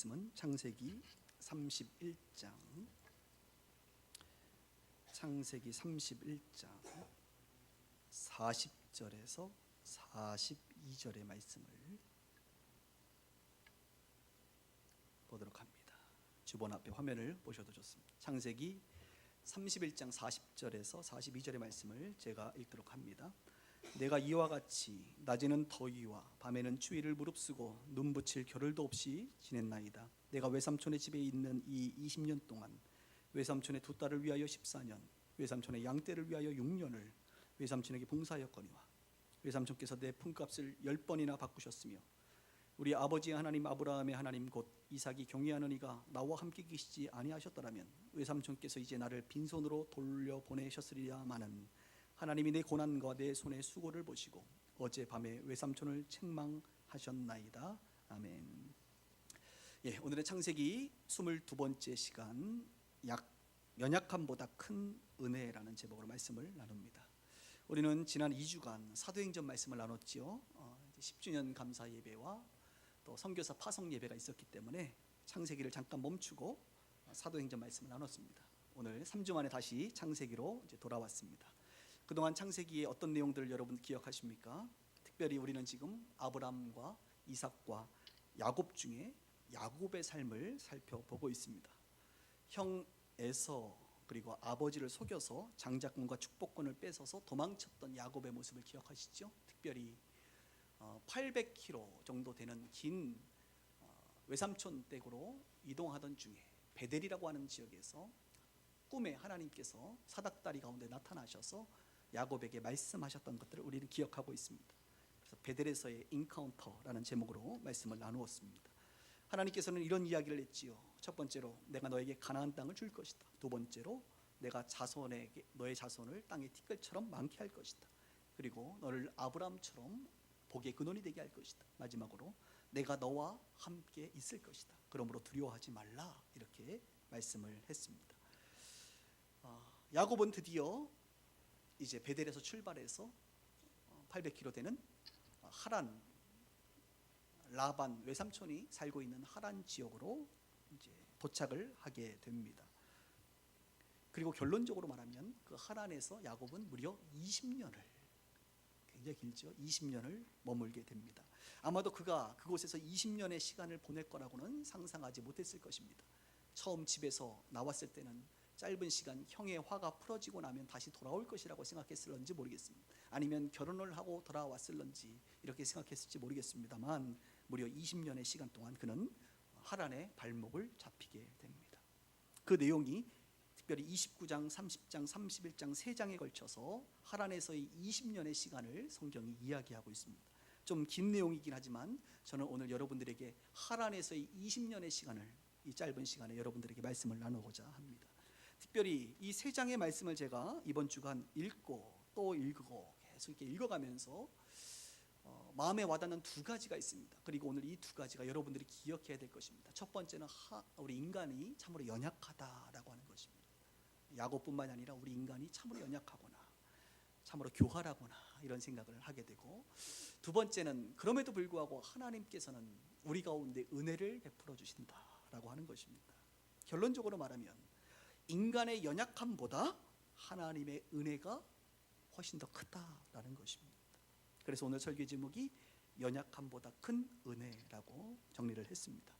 말씀은 창세기 31장 40절에서 42절의 말씀을 보도록 합니다. 주본 앞에 화면을 보셔도 좋습니다. 창세기 31장 40절에서 42절의 말씀을 제가 읽도록 합니다. 내가 이와 같이 낮에는 더위와 밤에는 추위를 무릅쓰고 눈 붙일 겨를도 없이 지냈나이다. 내가 외삼촌의 집에 있는 이 20년 동안 외삼촌의 두 딸을 위하여 14년, 외삼촌의 양떼를 위하여 6년을 외삼촌에게 봉사하였거니와 외삼촌께서 내 품값을 10번이나 바꾸셨으며 우리 아버지의 하나님 아브라함의 하나님 곧 이삭이 경외하는 이가 나와 함께 계시지 아니하셨더라면 외삼촌께서 이제 나를 빈손으로 돌려보내셨으리야마는 하나님이 내 고난과 내 손의 수고를 보시고 어젯밤에 외삼촌을 책망하셨나이다. 아멘. 오늘의 창세기 22번째 시간 연약함보다 큰 은혜라는 제목으로 말씀을 나눕니다. 우리는 지난 2주간 사도행전 말씀을 나눴지요. 10주년 감사 예배와 또 선교사 파송 예배가 있었기 때문에 창세기를 잠깐 멈추고 사도행전 말씀을 나눴습니다. 오늘 3주 만에 다시 창세기로 돌아왔습니다. 그동안 창세기의 어떤 내용들을 여러분 기억하십니까? 특별히 우리는 지금 아브람과 이삭과 야곱 중에 야곱의 삶을 살펴보고 있습니다. 형 에서 그리고 아버지를 속여서 장자권과 축복권을 뺏어서 도망쳤던 야곱의 모습을 기억하시죠? 특별히 800km 정도 되는 긴 외삼촌 댁으로 이동하던 중에 베델이라고 하는 지역에서 꿈에 하나님께서 사닥다리 가운데 나타나셔서 야곱에게 말씀하셨던 것들을 우리는 기억하고 있습니다. 그래서 베델에서의 인카운터라는 제목으로 말씀을 나누었습니다. 하나님께서는 이런 이야기를 했지요. 첫 번째로 내가 너에게 가나안 땅을 줄 것이다. 두 번째로 내가 너의 자손을 땅의 티끌처럼 많게 할 것이다. 그리고 너를 아브라함처럼 복의 근원이 되게 할 것이다. 마지막으로 내가 너와 함께 있을 것이다. 그러므로 두려워하지 말라. 이렇게 말씀을 했습니다. 야곱은 드디어 이제 베델에서 출발해서 800km 되는 하란, 라반 외삼촌이 살고 있는 하란 지역으로 이제 도착을 하게 됩니다. 그리고 결론적으로 말하면 그 하란에서 야곱은 무려 20년을, 굉장히 길죠, 20년을 머물게 됩니다. 아마도 그가 그곳에서 20년의 시간을 보낼 거라고는 상상하지 못했을 것입니다. 처음 집에서 나왔을 때는 짧은 시간 형의 화가 풀어지고 나면 다시 돌아올 것이라고 생각했을런지 모르겠습니다. 아니면 결혼을 하고 돌아왔을런지 이렇게 생각했을지 모르겠습니다만 무려 20년의 시간 동안 그는 하란의 발목을 잡히게 됩니다. 그 내용이 특별히 29장, 30장, 31장 3장에 걸쳐서 하란에서의 20년의 시간을 성경이 이야기하고 있습니다. 좀 긴 내용이긴 하지만 저는 오늘 여러분들에게 하란에서의 20년의 시간을, 이 짧은 시간에 여러분들에게 말씀을 나누고자 합니다. 특별히 이 3장의 말씀을 제가 이번 주간 읽고 또 읽고 계속 이렇게 읽어가면서 마음에 와닿는 두 가지가 있습니다. 그리고 오늘 이 두 가지가 여러분들이 기억해야 될 것입니다. 첫 번째는 우리 인간이 참으로 연약하다라고 하는 것입니다. 야곱뿐만이 아니라 우리 인간이 참으로 연약하구나, 참으로 교활하구나 이런 생각을 하게 되고, 두 번째는 그럼에도 불구하고 하나님께서는 우리 가운데 은혜를 베풀어 주신다라고 하는 것입니다. 결론적으로 말하면 인간의 연약함보다 하나님의 은혜가 훨씬 더 크다라는 것입니다. 그래서 오늘 설교 제목이 연약함보다 큰 은혜라고 정리를 했습니다.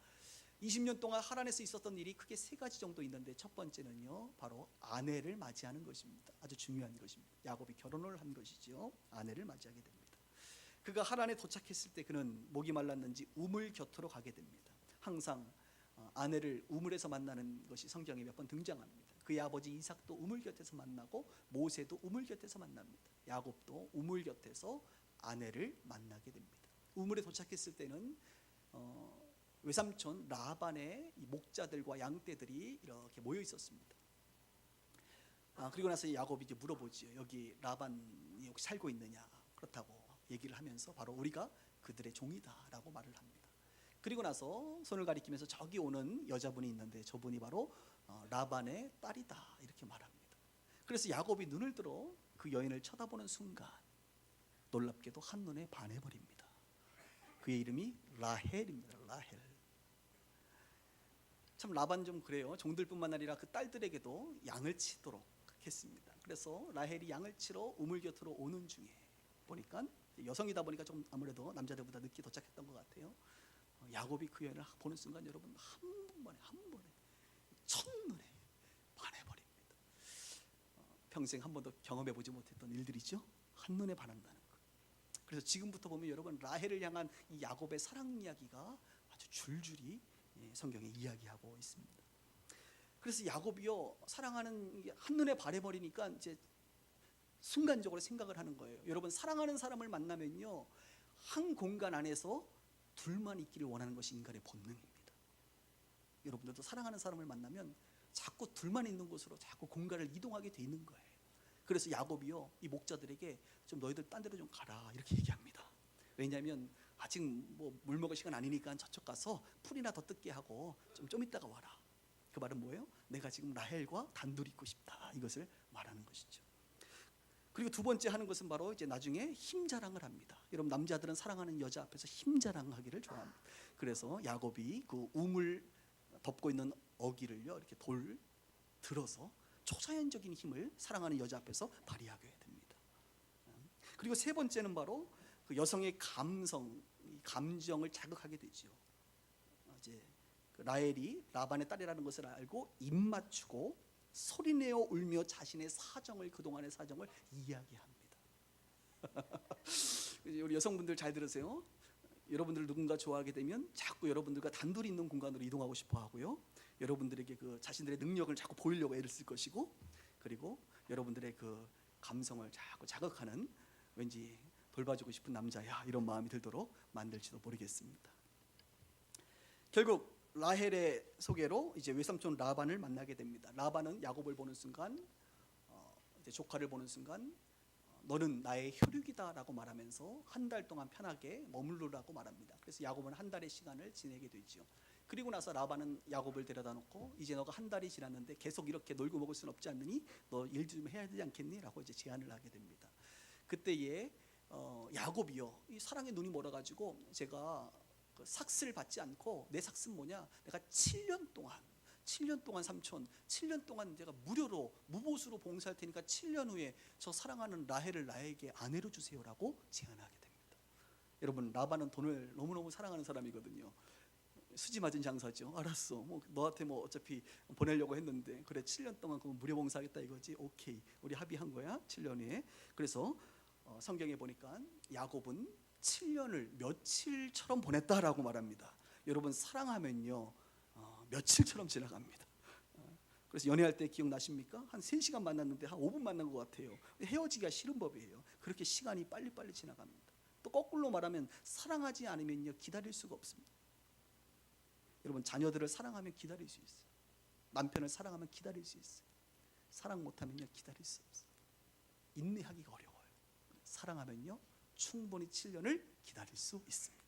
20년 동안 하란에서 있었던 일이 크게 3가지 정도 있는데, 첫 번째는요, 바로 아내를 맞이하는 것입니다. 아주 중요한 것입니다. 야곱이 결혼을 한 것이죠. 아내를 맞이하게 됩니다. 그가 하란에 도착했을 때 그는 목이 말랐는지 우물 곁으로 가게 됩니다. 항상 아내를 우물에서 만나는 것이 성경에 몇 번 등장합니다. 그의 아버지 이삭도 우물 곁에서 만나고 모세도 우물 곁에서 만납니다. 야곱도 우물 곁에서 아내를 만나게 됩니다. 우물에 도착했을 때는 외삼촌 라반의 목자들과 양떼들이 이렇게 모여 있었습니다. 그리고 나서 야곱이 이제 물어보지요. 여기 라반이 혹시 살고 있느냐? 그렇다고 얘기를 하면서 바로 우리가 그들의 종이다라고 말을 합니다. 그리고 나서 손을 가리키면서 저기 오는 여자분이 있는데 저분이 바로 라반의 딸이다 이렇게 말합니다. 그래서 야곱이 눈을 들어 그 여인을 쳐다보는 순간 놀랍게도 한눈에 반해버립니다. 그의 이름이 라헬입니다. 라헬. 참 라반 좀 그래요. 종들뿐만 아니라 그 딸들에게도 양을 치도록 했습니다. 그래서 라헬이 양을 치러 우물 곁으로 오는 중에 보니까 여성이다 보니까 좀 아무래도 남자들보다 늦게 도착했던 것 같아요. 야곱이 그 여인을 보는 순간 여러분 한 번에 첫눈에 반해버립니다. 평생 한 번도 경험해보지 못했던 일들이죠. 한눈에 반한다는 것. 그래서 지금부터 보면 여러분 라헬을 향한 이 야곱의 사랑 이야기가 아주 줄줄이 성경에 이야기하고 있습니다. 그래서 야곱이요 사랑하는 한눈에 반해버리니까 이제 순간적으로 생각을 하는 거예요. 여러분 사랑하는 사람을 만나면요 한 공간 안에서 둘만 있기를 원하는 것이 인간의 본능입니다. 여러분들도 사랑하는 사람을 만나면 자꾸 둘만 있는 곳으로 자꾸 공간을 이동하게 돼 있는 거예요. 그래서 야곱이요 이 목자들에게 좀 너희들 딴 데로 좀 가라 이렇게 얘기합니다. 왜냐하면 아직 뭐 물 먹을 시간 아니니까 저쪽 가서 풀이나 더 뜯게 하고 좀 이따가 와라. 그 말은 뭐예요? 내가 지금 라헬과 단둘이 있고 싶다 이것을 말하는 것이죠. 그리고 두 번째 하는 것은 바로 이제 나중에 힘 자랑을 합니다. 여러분 남자들은 사랑하는 여자 앞에서 힘 자랑하기를 좋아합니다. 그래서 야곱이 그 우물 덮고 있는 어기를요 이렇게 돌 들어서 초자연적인 힘을 사랑하는 여자 앞에서 발휘하게 됩니다. 그리고 세 번째는 바로 그 여성의 감정을 자극하게 되죠. 이제 그 라헬이 라반의 딸이라는 것을 알고 입 맞추고 소리내어 울며 자신의 사정을 그동안의 사정을 이야기합니다. 우리 여성분들 잘 들으세요. 여러분들 누군가 좋아하게 되면 자꾸 여러분들과 단둘이 있는 공간으로 이동하고 싶어 하고요. 여러분들에게 그 자신들의 능력을 자꾸 보이려고 애를 쓸 것이고, 그리고 여러분들의 그 감성을 자꾸 자극하는 왠지 돌봐주고 싶은 남자야 이런 마음이 들도록 만들지도 모르겠습니다. 결국 라헬의 소개로 이제 외삼촌 라반을 만나게 됩니다. 라반은 야곱을 보는 순간, 이제 조카를 보는 순간, 너는 나의 혈육이다라고 말하면서 한 달 동안 편하게 머물르라고 말합니다. 그래서 야곱은 한 달의 시간을 지내게 되죠. 그리고 나서 라반은 야곱을 데려다 놓고 이제 너가 한 달이 지났는데 계속 이렇게 놀고 먹을 수는 없지 않느니 너 일 좀 해야 되지 않겠니? 라고 이제 제안을 하게 됩니다. 그때에 야곱이요 이 사랑의 눈이 멀어가지고 제가 그 삭스를 받지 않고 내 삭스는 뭐냐? 내가 7년 동안 삼촌 7년 동안 제가 무료로 무보수로 봉사할 테니까 7년 후에 저 사랑하는 라헬을 나에게 아내로 주세요라고 제안하게 됩니다. 여러분 라반은 돈을 너무너무 사랑하는 사람이거든요. 수지 맞은 장사죠. 알았어. 뭐 너한테 뭐 어차피 보내려고 했는데 그래 7년 동안 그럼 무료 봉사하겠다 이거지. 오케이. 우리 합의한 거야. 7년 후에. 그래서 성경에 보니까 야곱은 7년을 며칠처럼 보냈다라고 말합니다. 여러분 사랑하면요 며칠처럼 지나갑니다. 그래서 연애할 때 기억나십니까? 한 3시간 만났는데 한 5분 만난 것 같아요. 헤어지기가 싫은 법이에요. 그렇게 시간이 빨리빨리 지나갑니다. 또 거꾸로 말하면 사랑하지 않으면요 기다릴 수가 없습니다. 여러분 자녀들을 사랑하면 기다릴 수 있어요. 남편을 사랑하면 기다릴 수 있어요. 사랑 못하면요 기다릴 수 없어요. 인내하기가 어려워요. 사랑하면요 충분히 7년을 기다릴 수 있습니다.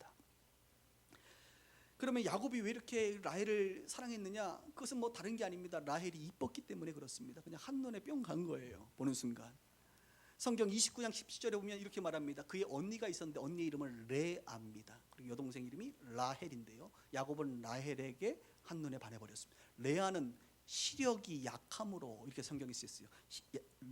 그러면 야곱이 왜 이렇게 라헬을 사랑했느냐? 그것은 뭐 다른 게 아닙니다. 라헬이 이뻤기 때문에 그렇습니다. 그냥 한눈에 뿅 간 거예요. 보는 순간. 성경 29장 17절에 보면 이렇게 말합니다. 그의 언니가 있었는데 언니의 이름은 레아입니다. 그리고 여동생 이름이 라헬인데요. 야곱은 라헬에게 한눈에 반해버렸습니다. 레아는 시력이 약함으로 이렇게 성경에 쓰였어요.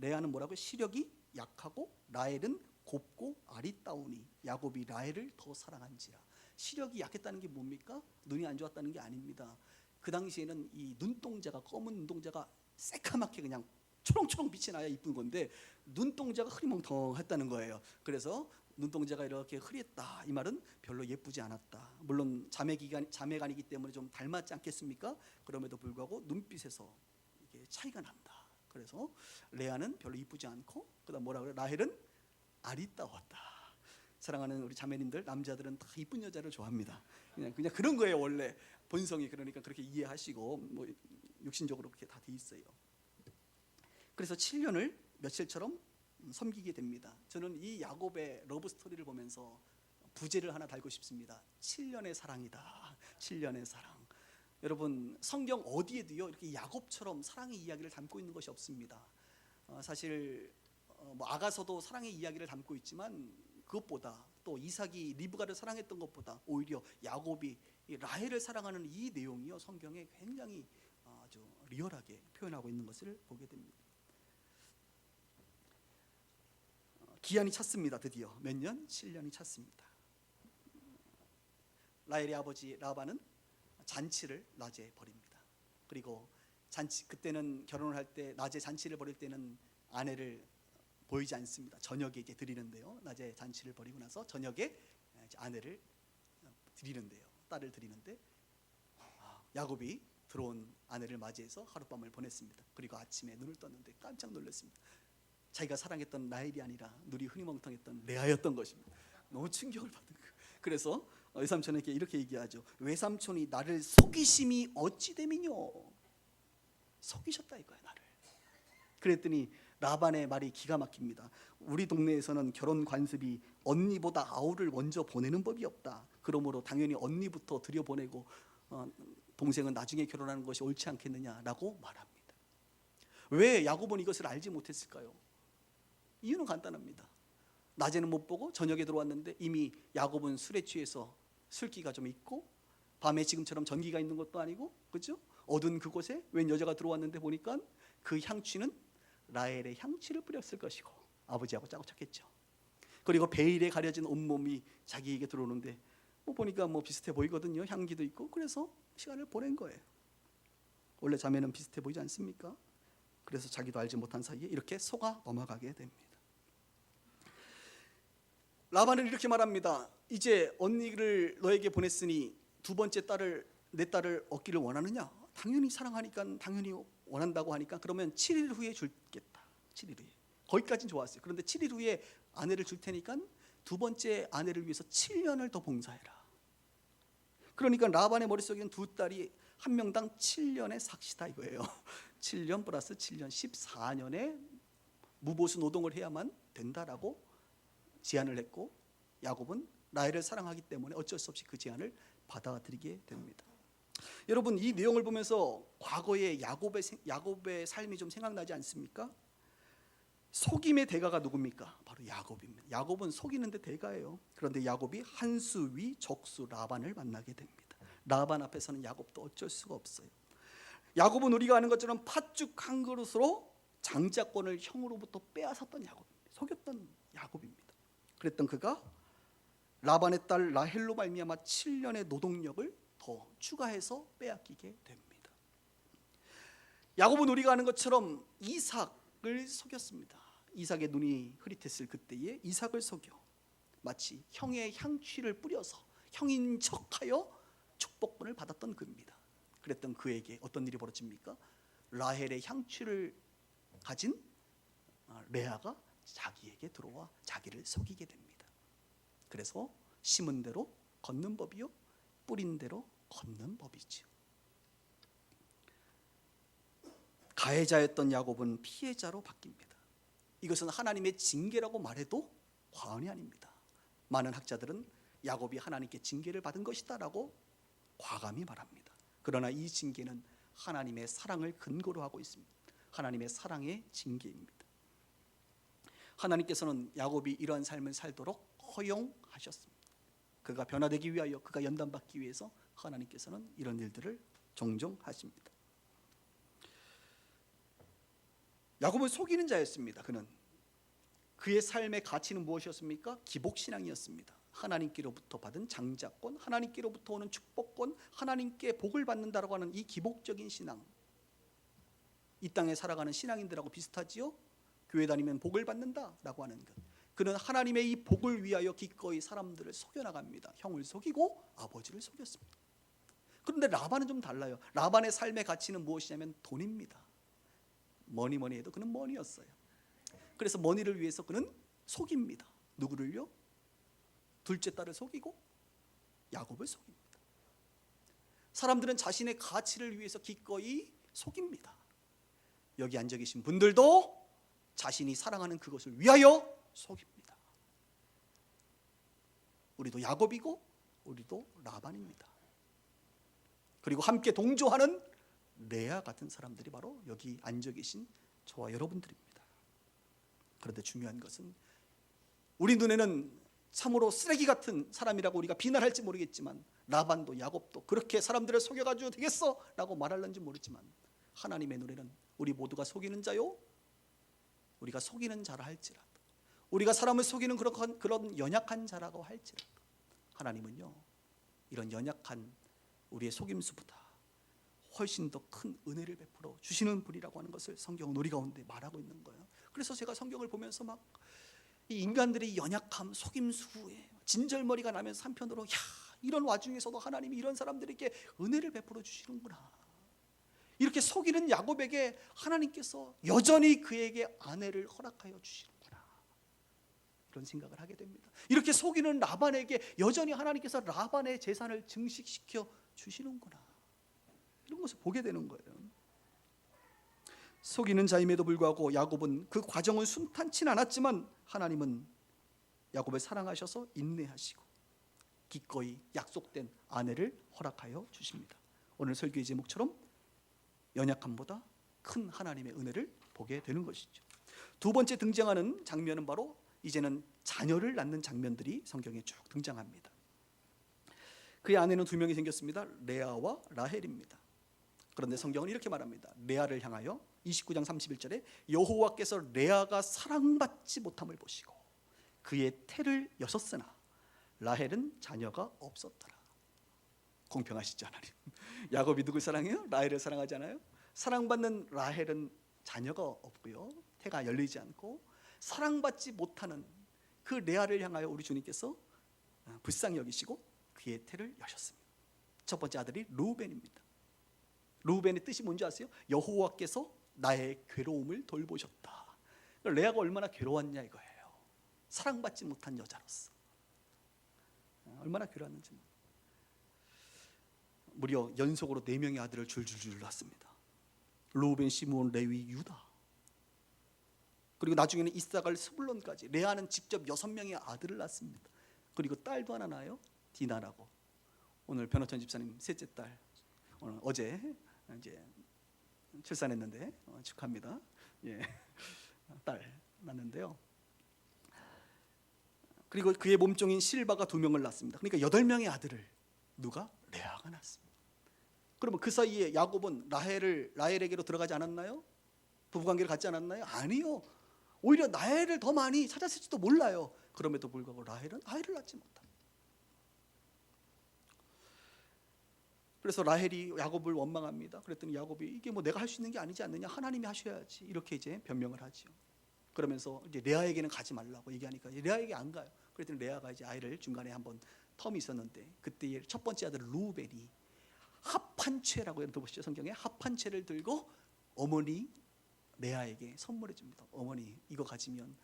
레아는 뭐라고요? 시력이 약하고 라헬은 곱고 아리따우니 야곱이 라헬을 더 사랑한지라. 시력이 약했다는 게 뭡니까? 눈이 안 좋았다는 게 아닙니다. 그 당시에는 이 눈동자가 검은 눈동자가 새카맣게 그냥 초롱초롱 빛이 나야 이쁜 건데 눈동자가 흐리멍텅했다는 거예요. 그래서 눈동자가 이렇게 흐렸다 이 말은 별로 예쁘지 않았다. 물론 자매간이기 때문에 좀 닮았지 않겠습니까? 그럼에도 불구하고 눈빛에서 이게 차이가 난다. 그래서 레아는 별로 이쁘지 않고 그다음 뭐라 그래? 라헬은 아리따웠다. 사랑하는 우리 자매님들 남자들은 다 이쁜 여자를 좋아합니다. 그냥 그런 거예요. 원래 본성이. 그러니까 그렇게 이해하시고 뭐 육신적으로 그렇게 다 돼 있어요. 그래서 7년을 며칠처럼 섬기게 됩니다. 저는 이 야곱의 러브 스토리를 보면서 부제를 하나 달고 싶습니다. 7년의 사랑이다. 7년의 사랑. 여러분 성경 어디에도요 이렇게 야곱처럼 사랑의 이야기를 담고 있는 것이 없습니다. 사실 뭐 아가서도 사랑의 이야기를 담고 있지만 그것보다 또 이삭이 리브가를 사랑했던 것보다 오히려 야곱이 이 라헬을 사랑하는 이 내용이요 성경에 굉장히 아주 리얼하게 표현하고 있는 것을 보게 됩니다. 기한이 찼습니다. 드디어 몇 년? 7년이 찼습니다. 라헬의 아버지 라반은 잔치를 낮에 벌입니다. 그리고 그때는 결혼을 할 때 낮에 잔치를 벌일 때는 아내를 보이지 않습니다. 저녁에 이제 드리는데요. 낮에 잔치를 벌이고 나서 저녁에 아내를 드리는데요. 딸을 드리는데 야곱이 들어온 아내를 맞이해서 하룻밤을 보냈습니다. 그리고 아침에 눈을 떴는데 깜짝 놀랐습니다. 자기가 사랑했던 라헬이 아니라 눈이 흐리멍텅했던 레아였던 것입니다. 너무 충격을 받은 거예요. 그래서 외삼촌에게 이렇게 얘기하죠. 외삼촌이 나를 속이심이 어찌 됨이뇨. 속이셨다 이거야 나를. 그랬더니 라반의 말이 기가 막힙니다. 우리 동네에서는 결혼 관습이 언니보다 아우를 먼저 보내는 법이 없다. 그러므로 당연히 언니부터 들여보내고 동생은 나중에 결혼하는 것이 옳지 않겠느냐라고 말합니다. 왜 야곱은 이것을 알지 못했을까요? 이유는 간단합니다. 낮에는 못 보고 저녁에 들어왔는데 이미 야곱은 술에 취해서 술기가 좀 있고 밤에 지금처럼 전기가 있는 것도 아니고 그렇죠? 어두운 그곳에 웬 여자가 들어왔는데 보니까 그 향취는 라헬의 향취를 뿌렸을 것이고 아버지하고 짜고 쳤겠죠. 그리고 베일에 가려진 온몸이 자기에게 들어오는데 보니까 비슷해 보이거든요. 향기도 있고. 그래서 시간을 보낸 거예요. 원래 자매는 비슷해 보이지 않습니까? 그래서 자기도 알지 못한 사이에 이렇게 속아 넘어가게 됩니다. 라반은 이렇게 말합니다. 이제 언니를 너에게 보냈으니 두 번째 내 딸을 얻기를 원하느냐? 당연히 사랑하니까 당연히 원한다고 하니까 그러면 7일 후에 줄겠다. 7일 후에. 거기까지는 좋았어요. 그런데 7일 후에 아내를 줄 테니까 두 번째 아내를 위해서 7년을 더 봉사해라. 그러니까 라반의 머릿속에는 두 딸이 한 명당 7년의 삭시다 이거예요. 7년 플러스 7년 14년의 무보수 노동을 해야만 된다라고 제안을 했고 야곱은 라헬을 사랑하기 때문에 어쩔 수 없이 그 제안을 받아들이게 됩니다. 여러분 이 내용을 보면서 과거의 야곱의 삶이 좀 생각나지 않습니까? 속임의 대가가 누굽니까? 바로 야곱입니다. 야곱은 속이는데 대가예요. 그런데 야곱이 한 수 위 적수 라반을 만나게 됩니다. 라반 앞에서는 야곱도 어쩔 수가 없어요. 야곱은 우리가 아는 것처럼 팥죽 한 그릇으로 장자권을 형으로부터 빼앗았던 야곱입니다. 속였던 야곱입니다. 그랬던 그가 라반의 딸 라헬로 말미암아 7년의 노동력을 더 추가해서 빼앗기게 됩니다. 야곱은 우리가 아는 것처럼 이삭을 속였습니다. 이삭의 눈이 흐릿했을 그때에 이삭을 속여 마치 형의 향취를 뿌려서 형인 척하여 축복권을 받았던 그입니다. 그랬던 그에게 어떤 일이 벌어집니까? 라헬의 향취를 가진 레아가 자기에게 들어와 자기를 속이게 됩니다. 그래서 심은 대로 걷는 법이요 뿌린 대로 걷는 법이지요. 가해자였던 야곱은 피해자로 바뀝니다. 이것은 하나님의 징계라고 말해도 과언이 아닙니다. 많은 학자들은 야곱이 하나님께 징계를 받은 것이다라고 과감히 말합니다. 그러나 이 징계는 하나님의 사랑을 근거로 하고 있습니다. 하나님의 사랑의 징계입니다. 하나님께서는 야곱이 이러한 삶을 살도록 허용하셨습니다. 그가 변화되기 위하여 그가 연단받기 위해서 하나님께서는 이런 일들을 종종 하십니다. 야곱은 속이는 자였습니다. 그의 삶의 가치는 무엇이었습니까? 기복신앙이었습니다. 하나님께로부터 받은 장자권, 하나님께로부터 오는 축복권, 하나님께 복을 받는다라고 하는 이 기복적인 신앙. 이 땅에 살아가는 신앙인들하고 비슷하지요? 교회 다니면 복을 받는다라고 하는 것. 그는 하나님의 이 복을 위하여 기꺼이 사람들을 속여나갑니다. 형을 속이고 아버지를 속였습니다. 그런데 라반은 좀 달라요. 라반의 삶의 가치는 무엇이냐면 돈입니다. 뭐니 해도 그는 머니였어요. 그래서 머니를 위해서 그는 속입니다. 누구를요? 둘째 딸을 속이고 야곱을 속입니다. 사람들은 자신의 가치를 위해서 기꺼이 속입니다. 여기 앉아 계신 분들도 자신이 사랑하는 그것을 위하여 속입니다. 우리도 야곱이고 우리도 라반입니다. 그리고 함께 동조하는 레아 같은 사람들이 바로 여기 앉아 계신 저와 여러분들입니다. 그런데 중요한 것은 우리 눈에는 참으로 쓰레기 같은 사람이라고 우리가 비난할지 모르겠지만 라반도 야곱도 그렇게 사람들을 속여가지고 되겠어 라고 말할는지 모르지만 하나님의 눈에는 우리 모두가 속이는 자요, 우리가 속이는 자라 할지라도, 우리가 사람을 속이는 그런 연약한 자라고 할지라도 하나님은요 이런 연약한 우리의 속임수보다 훨씬 더 큰 은혜를 베풀어 주시는 분이라고 하는 것을 성경은 우리 가운데 말하고 있는 거예요. 그래서 제가 성경을 보면서 막 이 인간들의 연약함, 속임수에 진절머리가 나면서 한편으로 이런 와중에서도 하나님이 이런 사람들에게 은혜를 베풀어 주시는구나, 이렇게 속이는 야곱에게 하나님께서 여전히 그에게 아내를 허락하여 주시는구나, 이런 생각을 하게 됩니다. 이렇게 속이는 라반에게 여전히 하나님께서 라반의 재산을 증식시켜 주시는구나, 이런 것을 보게 되는 거예요. 속이는 자임에도 불구하고 야곱은 그 과정은 순탄치 않았지만 하나님은 야곱을 사랑하셔서 인내하시고 기꺼이 약속된 아내를 허락하여 주십니다. 오늘 설교의 제목처럼 연약함보다 큰 하나님의 은혜를 보게 되는 것이죠. 두 번째 등장하는 장면은 바로 이제는 자녀를 낳는 장면들이 성경에 쭉 등장합니다. 그의 아내는 두 명이 생겼습니다. 레아와 라헬입니다. 그런데 성경은 이렇게 말합니다. 레아를 향하여 29장 31절에 여호와께서 레아가 사랑받지 못함을 보시고 그의 태를 여셨으나 라헬은 자녀가 없었더라. 공평하시죠 하나님? 야곱이 누굴 사랑해요? 라헬을 사랑하지 않아요? 사랑받는 라헬은 자녀가 없고요, 태가 열리지 않고 사랑받지 못하는 그 레아를 향하여 우리 주님께서 불쌍히 여기시고 그의 태를 여셨습니다. 첫 번째 아들이 르우벤입니다. 르우벤의 뜻이 뭔지 아세요? 여호와께서 나의 괴로움을 돌보셨다. 레아가 얼마나 괴로웠냐 이거예요. 사랑받지 못한 여자로서 얼마나 괴로웠는지. 무려 연속으로 4명의 아들을 줄줄줄 낳았습니다. 르우벤, 시므온, 레위, 유다, 그리고 나중에는 이사갈, 스불론까지. 레아는 직접 6명의 아들을 낳습니다. 그리고 딸도 하나 낳아요. 디나라고. 오늘 변호천 집사님 셋째 딸 어제 이제 출산했는데 축하합니다. 예, 딸 낳는데요. 그리고 그의 몸종인 실바가 2명을 낳습니다. 그러니까 8명의 아들을 누가? 레아가 낳습니다. 그러면 그 사이에 야곱은 라헬에게로 들어가지 않았나요? 부부관계를 갖지 않았나요? 아니요. 오히려 라헬을 더 많이 찾았을지도 몰라요. 그럼에도 불구하고 라헬은 아이를 낳지 못합니다. 그래서 라헬이 야곱을 원망합니다. 그랬더니 야곱이 이게 뭐 내가 할 수 있는 게 아니지 않느냐, 하나님이 하셔야지, 이렇게 이제 변명을 하죠. 그러면서 이제 레아에게는 가지 말라고 얘기하니까 레아에게 안 가요. 그랬더니 레아가 이제 아이를 중간에 한번 텀이 있었는데 그때 첫 번째 아들 르우벤이 합한 채라고 들어보시죠. 성경에 합한 채를 들고 어머니 레아에게 선물해 줍니다. 어머니 이거 가지면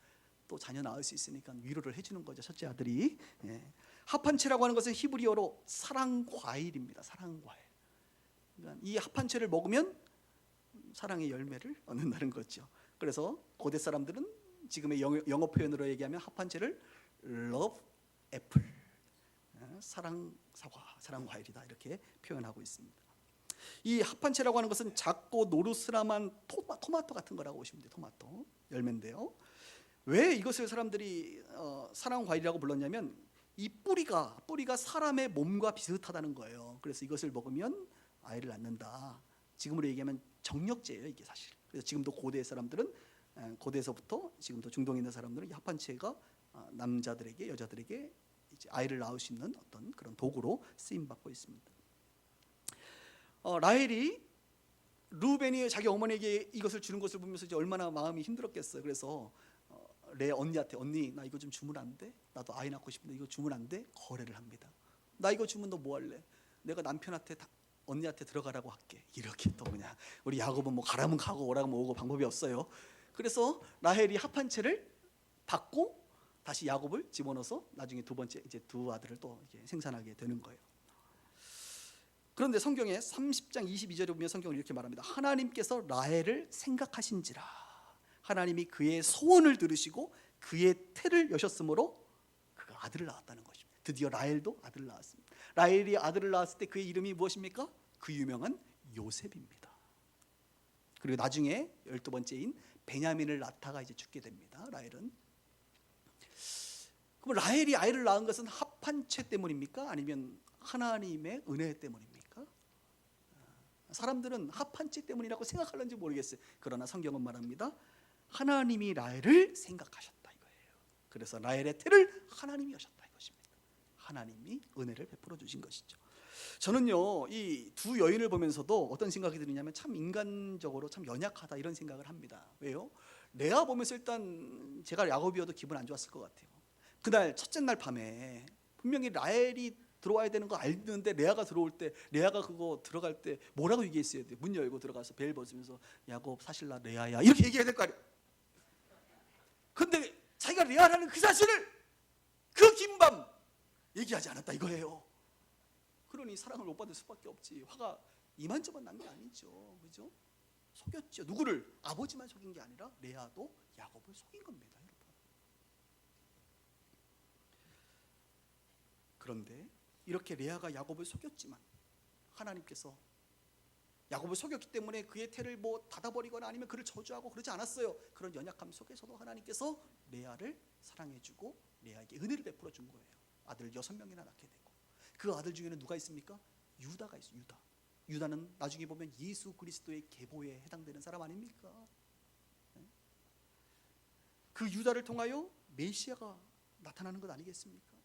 또 자녀 낳을 수 있으니까 위로를 해주는 거죠. 첫째 아들이. 예. 합한 채라고 하는 것은 히브리어로 사랑 과일입니다. 사랑 과일. 그러니까 이 합한 채를 먹으면 사랑의 열매를 얻는다는 거죠. 그래서 고대 사람들은 지금의 영어 표현으로 얘기하면 합한 채를 love apple, 사랑 사과, 사랑 과일이다, 이렇게 표현하고 있습니다. 이 합한 채라고 하는 것은 작고 노르스름한 토마토 같은 거라고 보시면 돼요. 토마토 열매인데요. 왜 이것을 사람들이 사랑 과일이라고 불렀냐면 이 뿌리가 사람의 몸과 비슷하다는 거예요. 그래서 이것을 먹으면 아이를 낳는다. 지금으로 얘기하면 정력제예요, 이게 사실. 그래서 지금도 고대 사람들은, 고대에서부터 지금도 중동에 있는 사람들은 이 합한채가 남자들에게, 여자들에게 이제 아이를 낳을 수 있는 어떤 그런 도구로 쓰임 받고 있습니다. 라헬이 르우벤이 자기 어머니에게 이것을 주는 것을 보면서 이제 얼마나 마음이 힘들었겠어요. 그래서 레아 언니한테, 언니 나 이거 좀 주면 안 돼? 나도 아이 낳고 싶은데 이거 주면 안 돼? 거래를 합니다. 나 이거 주면 너 뭐 할래? 내가 남편한테 언니한테 들어가라고 할게. 이렇게 또 그냥 우리 야곱은 뭐 가라면 가고 오라면 오고 방법이 없어요. 그래서 라헬이 합한 채를 받고 다시 야곱을 집어넣어서 나중에 두 번째 이제 두 아들을 또 이렇게 생산하게 되는 거예요. 그런데 성경에 30장 22절에 보면 성경은 이렇게 말합니다. 하나님께서 라헬을 생각하신지라 하나님이 그의 소원을 들으시고 그의 태를 여셨으므로 그가 아들을 낳았다는 것입니다. 드디어 라헬도 아들을 낳았습니다. 라헬이 아들을 낳았을 때 그의 이름이 무엇입니까? 그 유명한 요셉입니다. 그리고 나중에 12번째인 베냐민을 낳다가 이제 죽게 됩니다. 라헬은. 그럼 라헬이 아이를 낳은 것은 합한 채 때문입니까? 아니면 하나님의 은혜 때문입니까? 사람들은 합한 치 때문이라고 생각하는지 모르겠어요. 그러나 성경은 말합니다. 하나님이 라헬을 생각하셨다 이거예요. 그래서 라헬의 태를 하나님이 여셨다 이것입니다. 하나님이 은혜를 베풀어 주신 것이죠. 저는요 이 두 여인을 보면서도 어떤 생각이 드느냐면 참 인간적으로 참 연약하다 이런 생각을 합니다. 왜요? 레아 보면서 일단 제가 야곱이어도 기분 안 좋았을 것 같아요. 그날 첫째 날 밤에 분명히 라헬이 들어와야 되는 거 알는데 레아가 들어올 때 레아가 그거 들어갈 때 뭐라고 얘기했어야 돼요? 문 열고 들어가서 벨 벗으면서 야곱 사실 나 레아야 이렇게 얘기해야 될 거 아니에요. 근데 자기가 레아라는 그 사실을 그 긴 밤 얘기하지 않았다 이거예요. 그러니 사랑을 못 받을 수밖에 없지. 화가 이만저만 난 게 아니죠. 그죠? 속였죠. 누구를? 아버지만 속인 게 아니라 레아도 야곱을 속인 겁니다, 여러분. 그런데 이렇게 레아가 야곱을 속였지만 하나님께서 야곱을 속였기 때문에 그의 태를 뭐 닫아버리거나 아니면 그를 저주하고 그러지 않았어요. 그런 연약함 속에서도 하나님께서 레아를 사랑해주고 레아에게 은혜를 베풀어 준 거예요. 아들 6명이나 낳게 되고 그 아들 중에는 누가 있습니까? 유다가 있어요. 유다는 나중에 보면 예수 그리스도의 계보에 해당되는 사람 아닙니까? 그 유다를 통하여 메시아가 나타나는 것 아니겠습니까?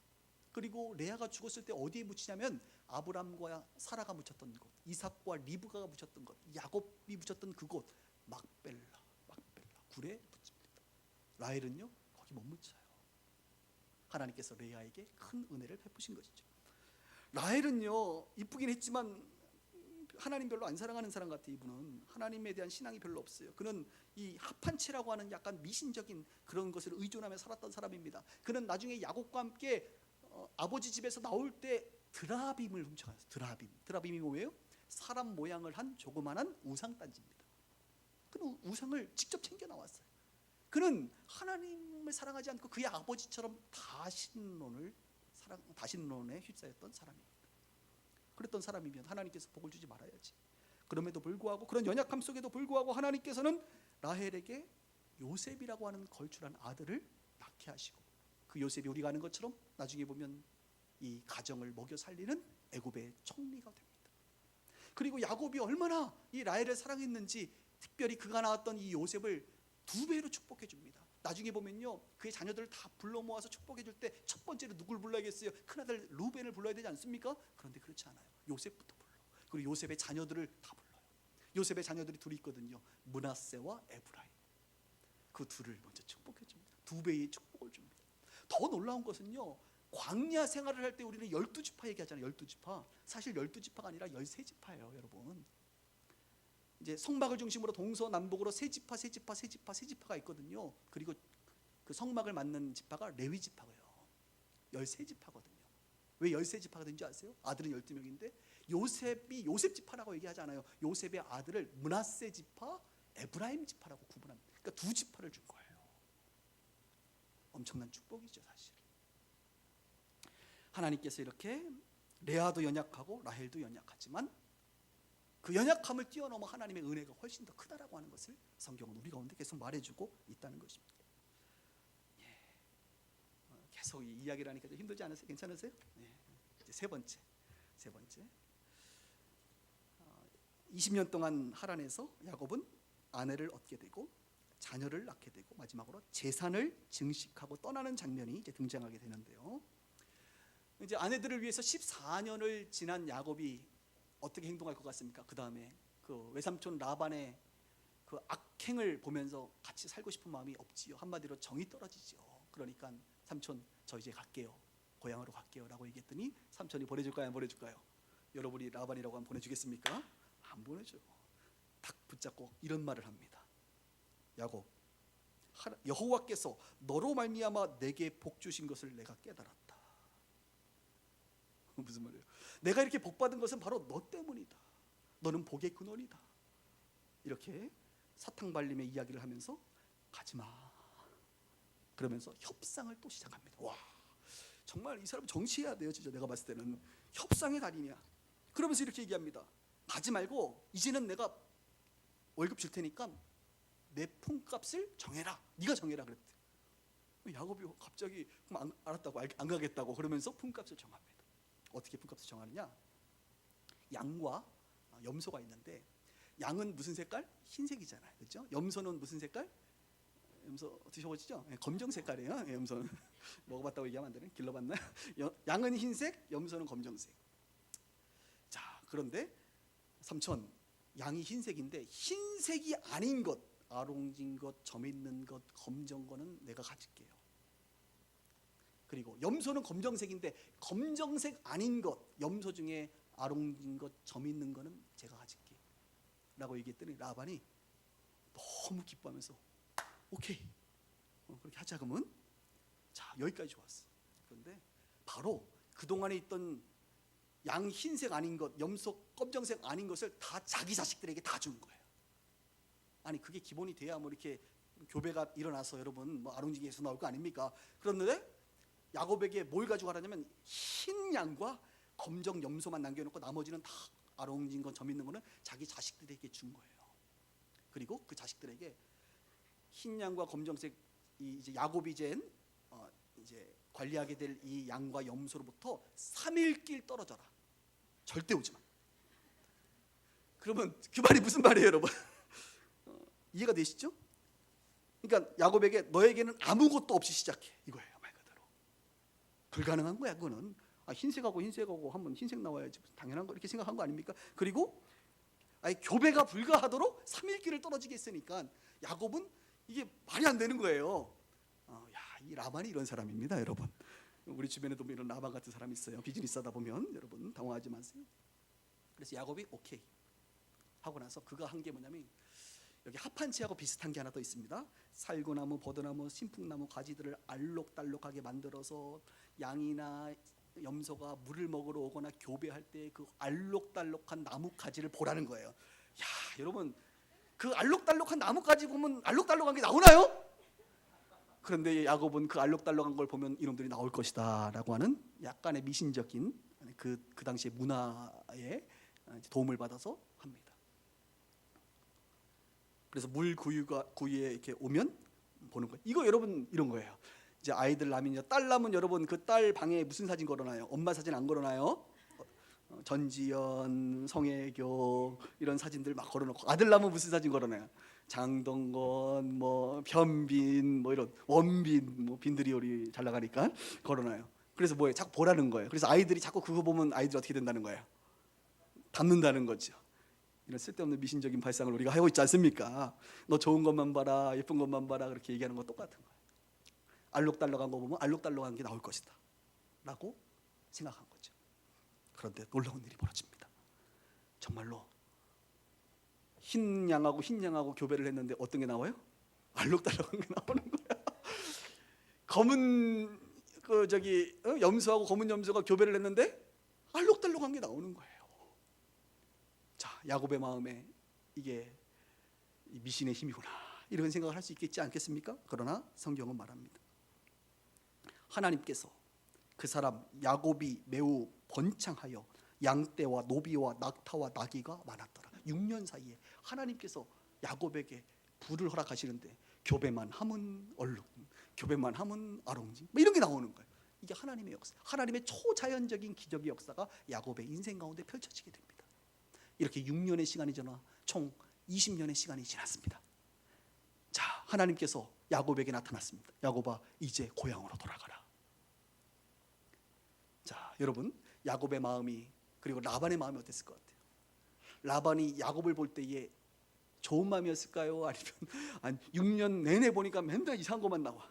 그리고 레아가 죽었을 때 어디에 묻히냐면 아브람과 사라가 묻혔던 곳, 이삭과 리브가가 묻혔던 곳, 야곱이 묻혔던 그곳 막벨라 굴에 묻힙니다. 라헬은요 거기 못 묻혀요. 하나님께서 레아에게 큰 은혜를 베푸신 것이죠. 라헬은요 이쁘긴 했지만 하나님 별로 안 사랑하는 사람 같아. 이분은 하나님에 대한 신앙이 별로 없어요. 그는 이 합한체라고 하는 약간 미신적인 그런 것을 의존하며 살았던 사람입니다. 그는 나중에 야곱과 함께 아버지 집에서 나올 때 드라빔을 훔쳐갔어요. 드라빔이 뭐예요? 사람 모양을 한 조그만한 우상단지입니다. 그 우상을 직접 챙겨 나왔어요. 그는 하나님을 사랑하지 않고 그의 아버지처럼 다신론에 휩싸였던 사람입니다. 그랬던 사람이면 하나님께서 복을 주지 말아야지. 그럼에도 불구하고 그런 연약함 속에도 불구하고 하나님께서는 라헬에게 요셉이라고 하는 걸출한 아들을 낳게 하시고 그 요셉이 우리가 아는 것처럼 나중에 보면 이 가정을 먹여 살리는 애굽의 총리가 됩니다. 그리고 야곱이 얼마나 이 라헬을 사랑했는지 특별히 그가 낳았던 이 요셉을 2배로 축복해 줍니다. 나중에 보면요 그의 자녀들을 다 불러 모아서 축복해 줄 때 첫 번째로 누굴 불러야겠어요? 큰아들 루벤을 불러야 되지 않습니까? 그런데 그렇지 않아요. 요셉부터 불러. 그리고 요셉의 자녀들을 다 불러요. 요셉의 자녀들이 둘이 있거든요. 므낫세와 에브라임. 그 둘을 먼저 축복해 줍니다. 2배의 축복을 줍니다. 더 놀라운 것은요 광야 생활을 할 때 우리는 12지파 얘기하잖아요. 12지파. 사실 12지파가 아니라 13지파예요, 여러분. 이제 성막을 중심으로 동서남북으로 세 지파가 있거든요. 그리고 그 성막을 맡는 지파가 레위 지파고요. 13지파거든요. 왜 13지파가 된지 아세요? 아들은 12명인데 요셉이 요셉 지파라고 얘기하지 않아요. 요셉의 아들을 므낫세 지파, 에브라임 지파라고 구분합니다. 그러니까 2지파를 준 거예요. 엄청난 축복이죠, 사실. 하나님께서 이렇게 레아도 연약하고 라헬도 연약하지만 그 연약함을 뛰어넘어 하나님의 은혜가 훨씬 더 크다라고 하는 것을 성경은 우리 가운데 계속 말해주고 있다는 것입니다. 계속 이 이야기를 하니까 좀 힘들지 않으세요? 괜찮으세요? 이제 세 번째 20년 동안 하란에서 야곱은 아내를 얻게 되고 자녀를 낳게 되고 마지막으로 재산을 증식하고 떠나는 장면이 이제 등장하게 되는데요. 이제 아내들을 위해서 14년을 지난 야곱이 어떻게 행동할 것 같습니까? 그 다음에 그 외삼촌 라반의 그 악행을 보면서 같이 살고 싶은 마음이 없지요. 한마디로 정이 떨어지죠. 그러니까 삼촌 저 이제 갈게요. 고향으로 갈게요 라고 얘기했더니 삼촌이 보내줄까요? 안 보내줄까요? 여러분이 라반이라고 하면 보내주겠습니까? 안 보내줘. 탁 붙잡고 이런 말을 합니다. 야곱, 여호와께서 너로 말미암아 내게 복 주신 것을 내가 깨달았다. 무슨 말이에요? 내가 이렇게 복 받은 것은 바로 너 때문이다. 너는 복의 근원이다. 이렇게 사탕발림의 이야기를 하면서 가지마 그러면서 협상을 또 시작합니다. 와, 정말 이 사람 정치해야 돼요. 진짜 내가 봤을 때는 협상의 달인이야. 그러면서 이렇게 얘기합니다. 가지 말고 이제는 내가 월급 줄 테니까 내 품값을 정해라. 네가 정해라 그랬대. 야곱이 갑자기 알았다고 안 가겠다고 그러면서 품값을 정합니다. 어떻게 품값을 정하느냐? 양과 염소가 있는데 양은 무슨 색깔? 흰색이잖아요, 그렇죠? 염소는 무슨 색깔? 염소 드셔보시죠? 검정 색깔이에요. 염소는 먹어봤다고 얘기하면 안 되네. 길러봤나요? 양은 흰색, 염소는 검정색. 자, 그런데 삼촌, 양이 흰색인데 흰색이 아닌 것, 아롱진 것, 점 있는 것, 검정 거는 내가 가질게요. 그리고 염소는 검정색인데 검정색 아닌 것, 염소 중에 아롱진 것, 점 있는 거는 제가 가질게 라고 얘기했더니 라반이 너무 기뻐하면서 오케이, 그렇게 하자. 그러면 자, 여기까지 좋았어. 그런데 바로 그동안에 있던 양 흰색 아닌 것, 염소 검정색 아닌 것을 다 자기 자식들에게 다 준 거예요. 아니 그게 기본이 돼야 뭐 이렇게 교배가 일어나서 여러분 뭐 아론지기에서 나올 거 아닙니까? 그런데 야곱에게 뭘 가져가라냐면 흰 양과 검정 염소만 남겨놓고 나머지는 다 아롱진 건 점 있는 거는 자기 자식들에게 준 거예요. 그리고 그 자식들에게 흰 양과 검정색 이제 야곱이 이제 관리하게 될 이 양과 염소로부터 3일 길 떨어져라. 절대 오지 마. 그러면 그 말이 무슨 말이에요, 여러분? 이해가 되시죠? 그러니까 야곱에게 너에게는 아무것도 없이 시작해 이거예요, 말 그대로. 불가능한 거야, 그거는. 흰색하고 한번 흰색 나와야지 당연한 거 이렇게 생각한 거 아닙니까? 그리고 교배가 불가하도록 3일 길을 떨어지게 했으니까 야곱은 이게 말이 안 되는 거예요. 이 라반이 이런 사람입니다, 여러분. 우리 주변에도 이런 라반 같은 사람이 있어요. 비즈니스 하다 보면 여러분 당황하지 마세요. 그래서 야곱이 오케이 하고 나서 그가 한 게 뭐냐면 여기 합한치하고 비슷한 게 하나 더 있습니다. 살구나무, 버드나무, 신풍나무 가지들을 알록달록하게 만들어서 양이나 염소가 물을 먹으러 오거나 교배할 때 그 알록달록한 나무 가지를 보라는 거예요. 야, 여러분 그 알록달록한 나무 가지 보면 알록달록한 게 나오나요? 그런데 야곱은 그 알록달록한 걸 보면 이놈들이 나올 것이다 라고 하는 약간의 미신적인 그 당시의 문화에 도움을 받아서 합니다. 그래서 물 구유에 이렇게 오면 보는 거예요. 이거 여러분 이런 거예요. 이제 아이들 낳으면 딸 낳으면 여러분 그 딸 방에 무슨 사진 걸어놔요? 엄마 사진 안 걸어놔요? 전지현, 성혜교 이런 사진들 막 걸어놓고 아들 낳으면 무슨 사진 걸어놔요? 장동건, 뭐 변빈, 뭐 이런 원빈, 뭐 빈들이 요리 잘 나가니까 걸어놔요. 그래서 뭐예요? 자꾸 보라는 거예요. 그래서 아이들이 자꾸 그거 보면 아이들이 어떻게 된다는 거예요? 닮는다는 거죠. 이런 쓸데없는 미신적인 발상을 우리가 하고 있지 않습니까? 너 좋은 것만 봐라, 예쁜 것만 봐라 그렇게 얘기하는 거 똑같은 거예요. 알록달록한 거 보면 알록달록한 게 나올 것이다 라고 생각한 거죠. 그런데 놀라운 일이 벌어집니다. 정말로 흰 양하고 교배를 했는데 어떤 게 나와요? 알록달록한 게 나오는 거야. 검은 염소하고 검은 염소가 교배를 했는데 알록달록한 게 나오는 거예요. 자, 야곱의 마음에 이게 미신의 힘이구나 이런 생각을 할 수 있겠지 않겠습니까? 그러나 성경은 말합니다. 하나님께서 그 사람 야곱이 매우 번창하여 양떼와 노비와 낙타와 나귀가 많았더라. 6년 사이에 하나님께서 야곱에게 부를 허락하시는데 교배만 하면 얼룩, 교배만 하면 아롱지 뭐 이런 게 나오는 거예요. 이게 하나님의 역사, 하나님의 초자연적인 기적의 역사가 야곱의 인생 가운데 펼쳐지게 됩니다. 이렇게 6년의 시간이 지나 총 20년의 시간이 지났습니다. 자, 하나님께서 야곱에게 나타났습니다. 야곱아, 이제 고향으로 돌아가라. 자, 여러분 야곱의 마음이 그리고 라반의 마음이 어땠을 것 같아요? 라반이 야곱을 볼 때에 좋은 마음이었을까요? 아니면 6년 내내 보니까 맨날 이상한 것만 나와.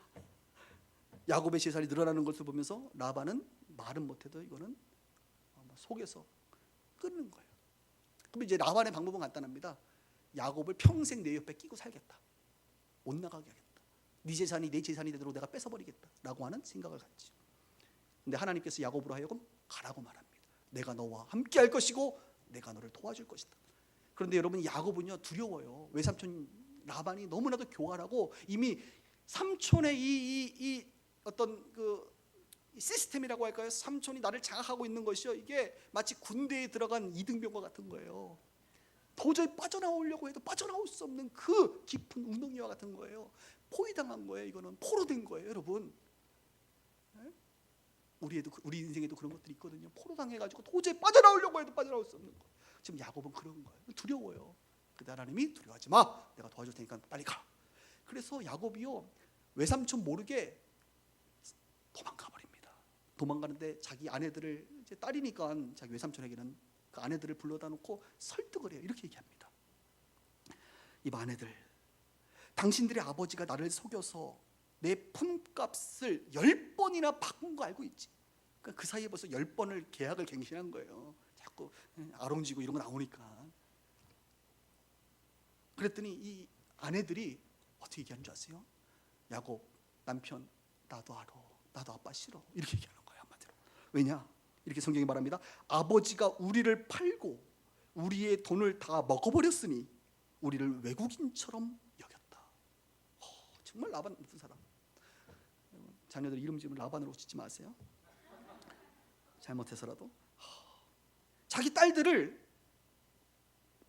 야곱의 재산이 늘어나는 것을 보면서 라반은 말은 못해도 이거는 속에서 끊는 거예요. 그럼 이제 라반의 방법은 간단합니다. 야곱을 평생 내 옆에 끼고 살겠다. 못 나가게 하겠다. 네 재산이 내 재산이 되도록 내가 뺏어버리겠다 라고 하는 생각을 갖죠. 근데 하나님께서 야곱으로 하여금 가라고 말합니다. 내가 너와 함께 할 것이고 내가 너를 도와줄 것이다. 그런데 여러분 야곱은요 두려워요. 외삼촌 라반이 너무나도 교활하고 이미 삼촌의 이 어떤 그 시스템이라고 할까요? 삼촌이 나를 장악하고 있는 것이요. 이게 마치 군대에 들어간 이등병과 같은 거예요. 도저히 빠져나오려고 해도 빠져나올 수 없는 그 깊은 웅덩이와 같은 거예요. 포위당한 거예요. 이거는 포로된 거예요, 여러분. 우리 인생에도 그런 것들이 있거든요. 포로당해가지고 도저히 빠져나오려고 해도 빠져나올 수 없는 거. 지금 야곱은 그런 거예요. 두려워요. 근데 하나님이 두려워하지 마. 내가 도와줄 테니까 빨리 가. 그래서 야곱이요 외삼촌 모르게 도망가 버립니다. 도망가는데 자기 아내들을 이제 딸이니까 자기 외삼촌에게는 그 아내들을 불러다 놓고 설득을 해요. 이렇게 얘기합니다. 이 아내들, 당신들의 아버지가 나를 속여서 내 품값을 10번이나 바꾼 거 알고 있지? 그러니까 그 사이에 벌써 10번을 계약을 갱신한 거예요. 자꾸 아롱지고 이런 거 나오니까. 그랬더니 이 아내들이 어떻게 얘기하는 줄 아세요? 야곱 남편 나도 알아. 나도 아빠 싫어. 이렇게 얘기하는 거예요. 한마디로. 왜냐? 이렇게 성경이 말합니다. 아버지가 우리를 팔고 우리의 돈을 다 먹어버렸으니 우리를 외국인처럼 여겼다. 정말 라반 무슨 사람. 자녀들 이름 지으면 라반으로 짓지 마세요. 잘못해서라도. 자기 딸들을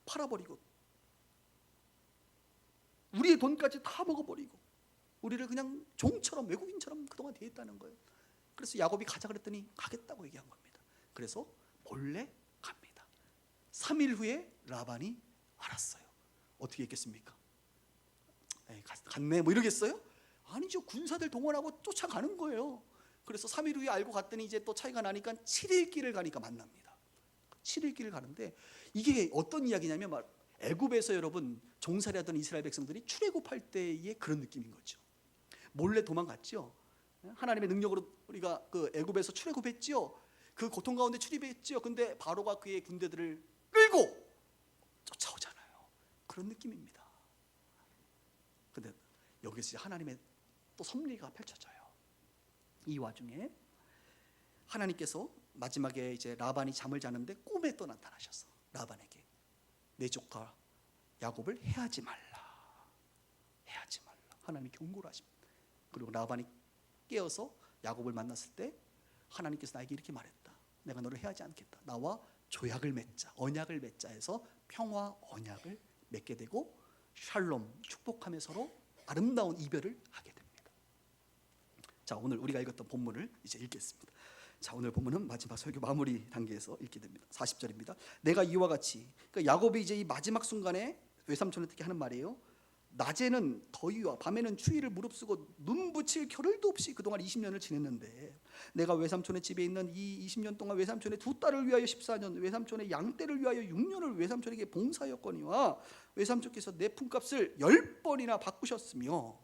팔아버리고 우리의 돈까지 다 먹어버리고 우리를 그냥 종처럼 외국인처럼 그동안 대했다는 거예요. 그래서 야곱이 가자 그랬더니 가겠다고 얘기한 겁니다. 그래서 몰래 갑니다. 3일 후에 라반이 알았어요. 어떻게 했겠습니까? 갔네 뭐 이러겠어요? 아니죠. 군사들 동원하고 쫓아가는 거예요. 그래서 3일 후에 알고 갔더니 이제 또 차이가 나니까 7일 길을 가니까 만납니다. 7일 길을 가는데 이게 어떤 이야기냐면 애굽에서 여러분 종살이하던 이스라엘 백성들이 출애굽할 때의 그런 느낌인 거죠. 몰래 도망갔죠. 하나님의 능력으로 우리가 그 애굽에서 출애굽했지요. 그 고통 가운데 출입했지요. 근데 바로가 그의 군대들을 끌고 쫓아오잖아요. 그런 느낌입니다. 근데 여기서 하나님의 또 섭리가 펼쳐져요. 이 와중에 하나님께서 마지막에 이제 라반이 잠을 자는데 꿈에 또 나타나셔서 라반에게 내 조카 야곱을 해하지 말라. 해하지 말라. 하나님이 경고를 하십니다. 그리고 라반이 깨어서 야곱을 만났을 때 하나님께서 나에게 이렇게 말했다. 내가 너를 해하지 않겠다. 나와 조약을 맺자. 언약을 맺자 해서 평화 언약을 맺게 되고 샬롬 축복하며 서로 아름다운 이별을 하게 됩니다. 자, 오늘 우리가 읽었던 본문을 이제 읽겠습니다. 자, 오늘 본문은 마지막 설교 마무리 단계에서 읽게 됩니다. 40절입니다. 내가 이와 같이, 그러니까 야곱이 이제 이 마지막 순간에 외삼촌한테 하는 말이에요. 낮에는 더위와 밤에는 추위를 무릅쓰고 눈 붙일 겨를도 없이 그동안 20년을 지냈는데 내가 외삼촌의 집에 있는 이 20년 동안 외삼촌의 두 딸을 위하여 14년, 외삼촌의 양떼를 위하여 6년을 외삼촌에게 봉사하였거니와 외삼촌께서 내 품값을 10번이나 바꾸셨으며,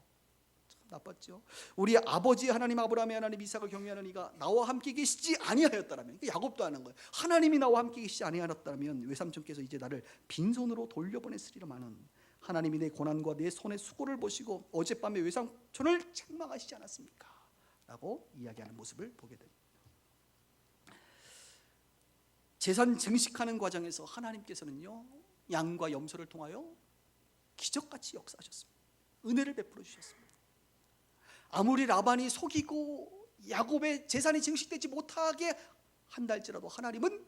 참 나빴죠. 우리 아버지 하나님 아브라함의 하나님 이삭을 경외하는 이가 나와 함께 계시지 아니하였다라면, 야곱도 하는 거예요. 하나님이 나와 함께 계시지 아니하였다면 외삼촌께서 이제 나를 빈손으로 돌려보냈으리라마는 하나님이 내 고난과 내 손의 수고를 보시고 어젯밤에 외삼촌을 책망하시지 않았습니까? 라고 이야기하는 모습을 보게 됩니다. 제사 증식하는 과정에서 하나님께서는요 양과 염소를 통하여 기적같이 역사하셨습니다. 은혜를 베풀어 주셨습니다. 아무리 라반이 속이고 야곱의 제사이 증식되지 못하게 한달지라도 하나님은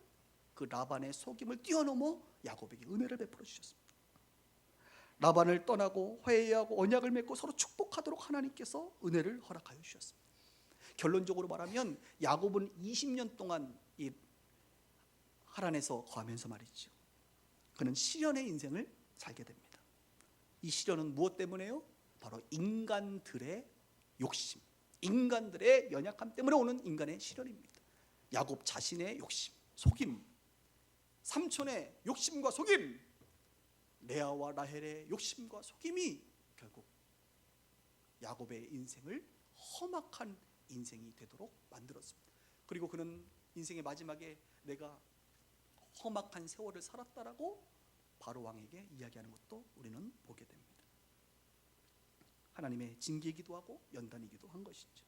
그 라반의 속임을 뛰어넘어 야곱에게 은혜를 베풀어 주셨습니다. 라반을 떠나고 화해하고 언약을 맺고 서로 축복하도록 하나님께서 은혜를 허락하여 주셨습니다. 결론적으로 말하면 야곱은 20년 동안 이 하란에서 거하면서 말이죠, 그는 시련의 인생을 살게 됩니다. 이 시련은 무엇 때문에요? 바로 인간들의 욕심, 인간들의 연약함 때문에 오는 인간의 시련입니다. 야곱 자신의 욕심, 속임, 삼촌의 욕심과 속임, 레아와 라헬의 욕심과 속임이 결국 야곱의 인생을 험악한 인생이 되도록 만들었습니다. 그리고 그는 인생의 마지막에 내가 험악한 세월을 살았다라고 바로 왕에게 이야기하는 것도 우리는 보게 됩니다. 하나님의 징계이기도 하고 연단이기도 한 것이죠.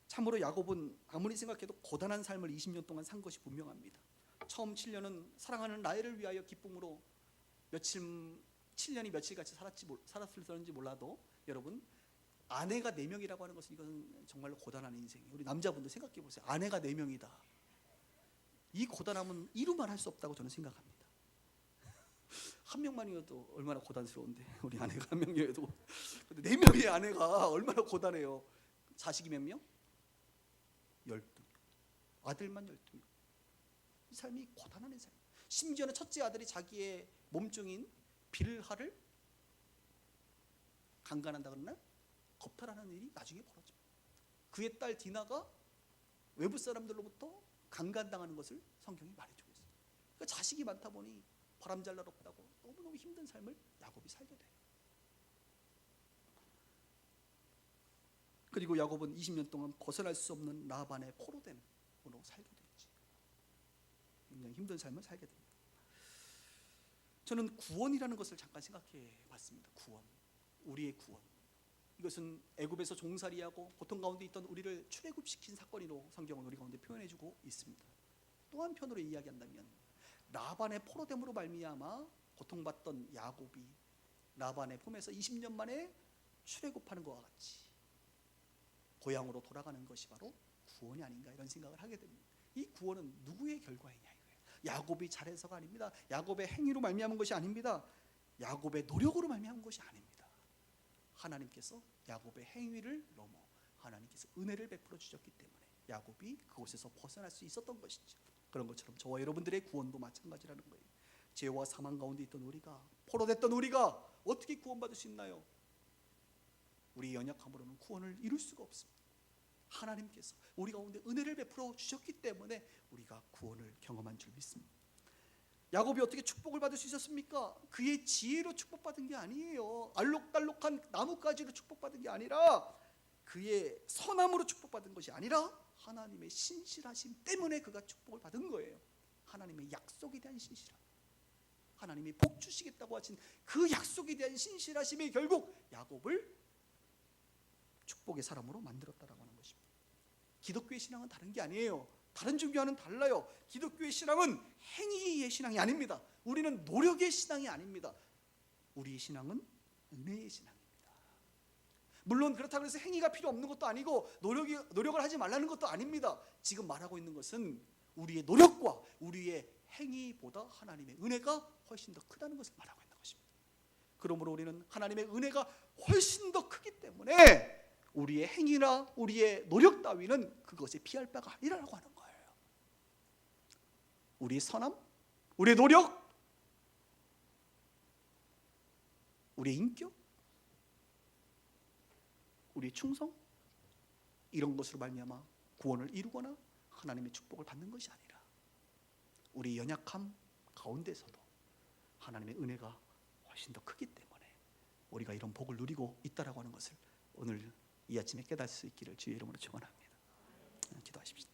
참으로 야곱은 아무리 생각해도 고단한 삶을 20년 동안 산 것이 분명합니다. 처음 7년은 사랑하는 라헬을 위하여 기쁨으로 7년이 며칠같이 살았을지 몰라도 여러분, 아내가 4명이라고 하는 것은 이건 정말로 고단한 인생이에요. 우리 남자분들 생각해 보세요. 아내가 4명이다. 이 고단함은 이루만 할 수 없다고 저는 생각합니다. 한 명만이어도 얼마나 고단스러운데, 우리 아내가 한 명이어도. 근데 4명의 아내가 얼마나 고단해요. 자식이 몇 명? 12명, 아들만 12명. 이 삶이 고단한 삶. 심지어는 첫째 아들이 자기의 몸종인 빌하를 강간한다 그러나 겁탈하는 일이 나중에 벌어집니다. 그의 딸 디나가 외부 사람들로부터 강간당하는 것을 성경이 말해주고 있어요. 그러니까 자식이 많다 보니 바람잘 날 없다고 너무너무 힘든 삶을 야곱이 살게 돼요. 그리고 야곱은 20년 동안 벗어날 수 없는 라반의 포로됨으로 살게 되지. 굉장히 힘든 삶을 살게 됩니다. 저는 구원이라는 것을 잠깐 생각해 봤습니다. 구원, 우리의 구원. 이것은 애굽에서 종살이하고 고통 가운데 있던 우리를 출애굽시킨 사건으로 성경은 우리 가운데 표현해주고 있습니다. 또 한편으로 이야기한다면 라반의 포로됨으로 말미암아 고통받던 야곱이 라반의 품에서 20년 만에 출애굽하는 것과 같이 고향으로 돌아가는 것이 바로 구원이 아닌가 이런 생각을 하게 됩니다. 이 구원은 누구의 결과이냐 이거예요. 야곱이 잘해서가 아닙니다. 야곱의 행위로 말미암은 것이 아닙니다. 야곱의 노력으로 말미암은 것이 아닙니다. 하나님께서 야곱의 행위를 넘어 하나님께서 은혜를 베풀어 주셨기 때문에 야곱이 그곳에서 벗어날 수 있었던 것이죠. 그런 것처럼 저와 여러분들의 구원도 마찬가지라는 거예요. 죄와 사망 가운데 있던 우리가, 포로됐던 우리가 어떻게 구원받을 수 있나요? 우리 연약함으로는 구원을 이룰 수가 없습니다. 하나님께서 우리 가운데 은혜를 베풀어 주셨기 때문에 우리가 구원을 경험한 줄 믿습니다. 야곱이 어떻게 축복을 받을 수 있었습니까? 그의 지혜로 축복받은 게 아니에요. 알록달록한 나뭇가지로 축복받은 게 아니라 그의 선함으로 축복받은 것이 아니라 하나님의 신실하심 때문에 그가 축복을 받은 거예요. 하나님의 약속에 대한 신실함, 하나님이 복 주시겠다고 하신 그 약속에 대한 신실하심이 결국 야곱을 축복의 사람으로 만들었다라고 하는 것입니다. 기독교의 신앙은 다른 게 아니에요. 다른 종교와는 달라요. 기독교의 신앙은 행위의 신앙이 아닙니다. 우리는 노력의 신앙이 아닙니다. 우리의 신앙은 은혜의 신앙입니다. 물론 그렇다고 해서 행위가 필요 없는 것도 아니고 노력을 하지 말라는 것도 아닙니다. 지금 말하고 있는 것은 우리의 노력과 우리의 행위보다 하나님의 은혜가 훨씬 더 크다는 것을 말하고 있는 것입니다. 그러므로 우리는 하나님의 은혜가 훨씬 더 크기 때문에 우리의 행위나 우리의 노력 따위는 그것에 비할 바가 아니라고 하는 거예요. 우리의 선함, 우리의 노력, 우리의 인격, 우리의 충성, 이런 것으로 말미암아 구원을 이루거나 하나님의 축복을 받는 것이 아니라 우리의 연약함 가운데서도 하나님의 은혜가 훨씬 더 크기 때문에 우리가 이런 복을 누리고 있다라고 하는 것을 오늘 이 아침에 깨달을 수 있기를 주의 이름으로 축원합니다. 기도하십시다.